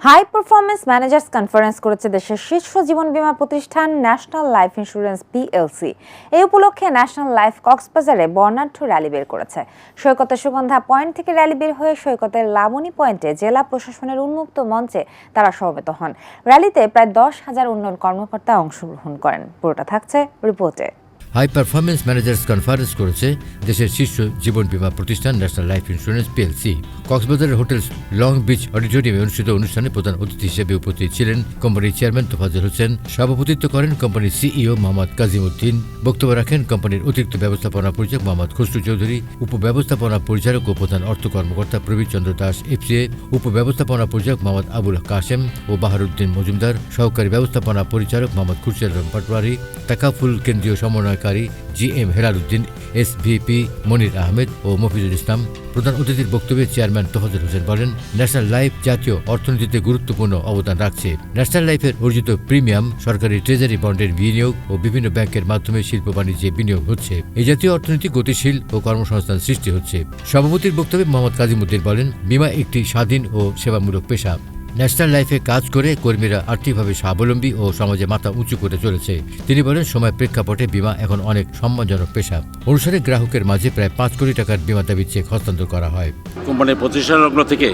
High performance managers conference করেছে দেশের শীর্ষ জীবন বীমা প্রতিষ্ঠান ন্যাশনাল লাইফ ইন্স্যুরেন্স পিএলসি। এই উপলক্ষে ন্যাশনাল লাইফ কক্সবাজারে বর্ণাঢ্য র্যালি বের করেছে। সৈকতের সুগন্ধা পয়েন্ট থেকে র্যালি বের হয়ে সৈকতের লাবণী পয়েন্টে জেলা প্রশাসনের উন্মুক্ত মঞ্চে তারা সমবেত হন। র্যালিতে প্রায় 10,000 উন্নয়ন কর্মকর্তা অংশগ্রহণ করেন। পুরোটা থাকছে রিপোর্টে। হাই পারফরমেন্স ম্যানেজার্স কনফারেন্স করেছে দেশের শীর্ষ জীবন বীমা প্রতিষ্ঠান ন্যাশনাল লাইফ ইন্স্যুরেন্স পিএলসি। কক্সবাজারের হোটেল লং বিচ অডিটোরিয়ামে অনুষ্ঠিত অনুষ্ঠানে প্রধান অতিথি হিসেবে উপস্থিত ছিলেন কোম্পানির চেয়ারম্যান তোফাজ্জল হোসেন। সভাপতিত্ব করেন কোম্পানির সিইও মোহাম্মদ কাজিম উদ্দিন। বক্তব্য রাখেন কোম্পানির অতিরিক্ত ব্যবস্থাপনা পরিচালক মোহাম্মদ খসরু চৌধুরী, উপব্যবস্থাপনা পরিচালক ও প্রধান অর্থ কর্মকর্তা প্রবীর চন্দ্র দাস এফসিএ, উপব্যবস্থাপনা পরিচালক মোহাম্মদ আবুল কাশেম ও বাহারুদ্দিন মজুমদার, সহকারী ব্যবস্থাপনা পরিচালক মোহাম্মদ খুরশেদ আলম পাটোয়ারি, তাকাফুল কেন্দ্রীয় সমন্বয়কারী জিএম হেলালুদ্দিন, এসভিপি মনির আহমেদ ও মফিজুল ইসলাম। প্রধান অতিথির বক্তব্যে চেয়ারম্যান তোফাজ্জল হোসেন বলেন, ন্যাশনাল লাইফ জাতীয় অর্থনীতিতে গুরুত্বপূর্ণ অবদান রাখছে। ন্যাশনাল লাইফের অর্জিত প্রিমিয়াম সরকারি ট্রেজারি বন্ডের বিনিয়োগ ও বিভিন্ন ব্যাংকের মাধ্যমে শিল্প বাণিজ্যে বিনিয়োগ হচ্ছে। এই জাতীয় অর্থনীতি গতিশীল ও কর্মসংস্থান সৃষ্টি হচ্ছে। সভাপতির বক্তব্যে মোহাম্মদ কাজিম উদ্দিন বলেন, বীমা একটি স্বাধীন ও সেবামূলক পেশা। ন্যাশনাল লাইফে কাজ করে কর্মীরা আর্থিকভাবে স্বাবলম্বী ও সমাজে মাথা উঁচু করে চলেছে। তিনি বলেন, সময় প্রেক্ষাপটে বীমা এখন অনেক সম্মানজনক পেশা। অনুসারে গ্রাহকের মাঝে প্রায় 5 কোটি টাকার বীমা দাবি চেক হস্তান্তর করা হয়। কোম্পানির প্রতিষ্ঠা লগ্ন থেকে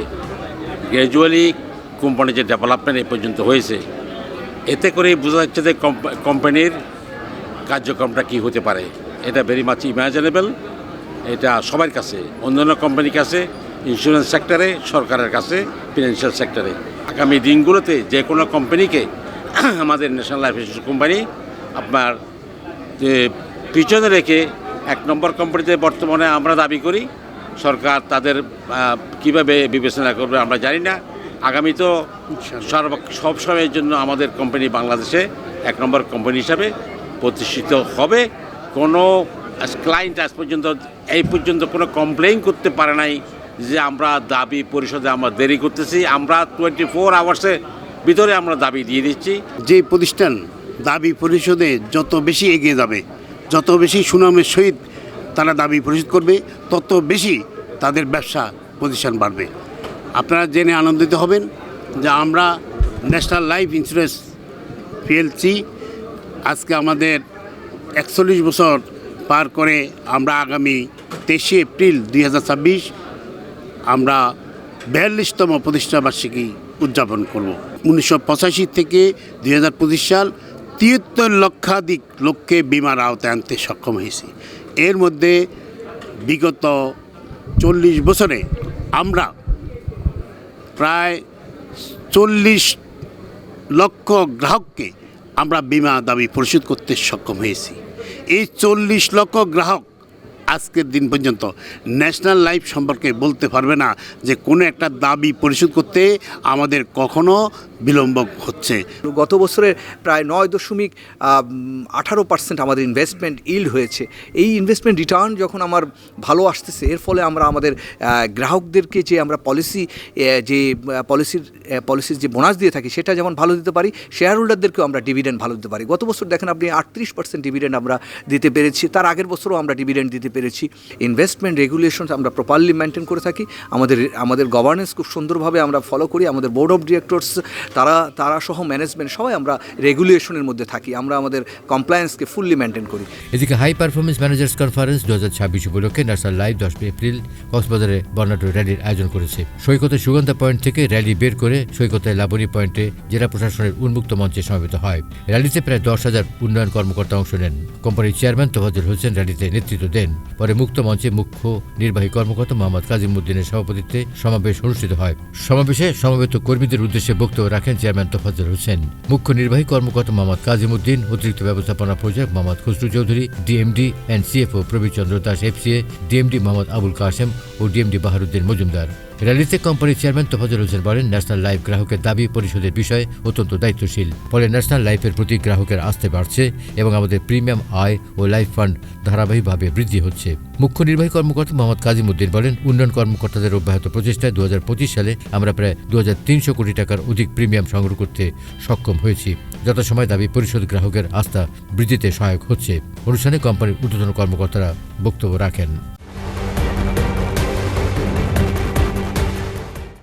গ্র্যাজুয়ালি কোম্পানির যে ডেভেলপমেন্ট এ পর্যন্ত হয়েছে, এতে করেই বোঝা যাচ্ছে যে কোম্পানির কার্যক্রমটা কী হতে পারে। এটা ভেরি মাচ ইমাজিনেবল। এটা সবার কাছে, অন্যান্য কোম্পানির কাছে, ইন্স্যুরেন্স সেক্টরে, সরকারের কাছে, ফিনান্সিয়াল সেক্টরে। আগামী দিনগুলোতে যে কোনো কোম্পানিকে আমাদের ন্যাশনাল লাইফ ইন্স্যুরেন্স কোম্পানি আপনার পিছনে রেখে 1 নম্বর কোম্পানিতে বর্তমানে আমরা দাবি করি। সরকার তাদের কিভাবে বিবেচনা করবে আমরা জানি না। আগামী তো সব সময়ের জন্য আমাদের কোম্পানি বাংলাদেশে 1 নম্বর কোম্পানি হিসাবে প্রতিষ্ঠিত হবে। কোনো ক্লায়েন্ট এই পর্যন্ত কোনো কমপ্লেইন করতে পারে নাই যে আমরা দাবি পরিশোধে আমরা দেরি করতেছি। আমরা 24 আওয়ার্সের ভিতরে আমরা দাবি দিয়ে দিচ্ছি। যে প্রতিষ্ঠান দাবি পরিশোধে যত বেশি এগিয়ে যাবে, যত বেশি সুনামের সহিত তারা দাবি পরিশোধ করবে, তত বেশি তাদের ব্যবসা প্রতিষ্ঠান বাড়বে। আপনারা জেনে আনন্দিত হবেন যে আমরা ন্যাশনাল লাইফ ইন্স্যুরেন্স পিএলসি আজকে আমাদের 41 বছর পার করে আমরা আগামী 23 এপ্রিল 2026 আমরা 42তম প্রতিষ্ঠাবার্ষিকী উদযাপন করব। 1985 থেকে 2025 সাল 73 লক্ষাধিক লোককে বিমার আওতায় আনতে সক্ষম হয়েছি। এর মধ্যে বিগত 40 বছরে আমরা প্রায় 40 লক্ষ গ্রাহককে আমরা বিমা দাবি পরিশোধ করতে সক্ষম হয়েছি। এই 40 লক্ষ গ্রাহক আজকের দিন পর্যন্ত ন্যাশনাল লাইফ সম্পর্কে বলতে পারবে না যে কোনো একটা দাবি পরিশোধ করতে আমাদের কখনো বিলম্ব হচ্ছে। গত বছরে প্রায় 9.18% আমাদের ইনভেস্টমেন্ট ইল্ড হয়েছে। এই ইনভেস্টমেন্ট রিটার্ন যখন আমার ভালো আসতেছে, এর ফলে আমরা আমাদের গ্রাহকদেরকে যে আমরা পলিসির যে বোনাস দিয়ে থাকি সেটা যেমন ভালো দিতে পারি, শেয়ার হোল্ডারদেরকেও আমরা ডিভিডেন্ড ভালো দিতে পারি। গত বছর দেখেন আপনি 38% ডিভিডেন্ড আমরা দিতে পেরেছি। তার আগের বছরও আমরা ডিভিডেন্ড দিতে পেরেছি। ইনভেস্টমেন্ট রেগুলেশন আমরা প্রপারলি মেনটেন করে থাকি। আমাদের গভর্নেন্স খুব সুন্দরভাবে আমরা ফলো করি। আমাদের বোর্ড অফ ডিরেক্টরস তারা সহ ম্যানেজমেন্ট সবাই আমরা রেগুলেশনের মধ্যে থাকি। আমরা আমাদের কমপ্লায়েন্সকে ফুললি মেনটেন করি। এদিকে হাই পারফরমেন্স ম্যানেজার্স কনফারেন্স 2026 উপলক্ষে ন্যাশনাল লাইফ 10 এপ্রিল কক্সবাজারে বর্ণাঢ্য র্যালির আয়োজন করেছে। সৈকতের সুগন্ধা পয়েন্ট থেকে র্যালি বের করে সৈকতের লাবণী পয়েন্টে জেলা প্রশাসনের উন্মুক্ত মঞ্চে সমবেত হয়। র্যালিতে প্রায় 10,000 উন্নয়ন কর্মকর্তা অংশ নেন। কোম্পানির চেয়ারম্যান তোফাজ্জল হোসেন র্যালিতে নেতৃত্ব দেন। পরে মুক্ত মঞ্চে মুখ্য নির্বাহী কর্মকর্তা মোহাম্মদ কাজিম উদ্দিনের সভাপতিত্বে সমাবেশ অনুষ্ঠিত হয়। সমাবেশে সমবেত কর্মীদের উদ্দেশ্যে বক্তব্য রাখেন চেয়ারম্যান তোফাজ্জল হোসেন। মুখ্য নির্বাহী কর্মকর্তা মোহাম্মদ কাজিম উদ্দিন, অতিরিক্ত ব্যবস্থাপনা পরিচালক Mohammad Khasru Chowdhury, DMD and CFO Prabir Chandra Das FCA, DMD Mohammad Abul Kashem ও ডিএমডি বাহারুদ্দিন মজুমদার। র্যালিতে কোম্পানির চেয়ারম্যান তোফাজ্জল হোসেন বলেন, ন্যাশনাল লাইফ গ্রাহকের দাবি পরিশোধের বিষয়ে অত্যন্ত দায়িত্বশীল। ফলে ন্যাশনাল লাইফের প্রতি গ্রাহকের আস্থা বাড়ছে এবং আমাদের প্রিমিয়াম আয় ও লাইফ ফান্ড ধারাবাহিকভাবে বৃদ্ধি হচ্ছে। মুখ্য নির্বাহী কর্মকর্তা মোহাম্মদ কাজিম উদ্দিন বলেন, উন্নয়ন কর্মকর্তাদের অব্যাহত প্রচেষ্টায় 2025 সালে আমরা প্রায় 2300 কোটি টাকার অধিক প্রিমিয়াম সংগ্রহ করতে সক্ষম হয়েছি। যথাসময় দাবি পরিশোধ গ্রাহকের আস্থা বৃদ্ধিতে সহায়ক হচ্ছে। অনুষ্ঠানে কোম্পানির ঊর্ধ্বতন কর্মকর্তারা বক্তব্য রাখেন।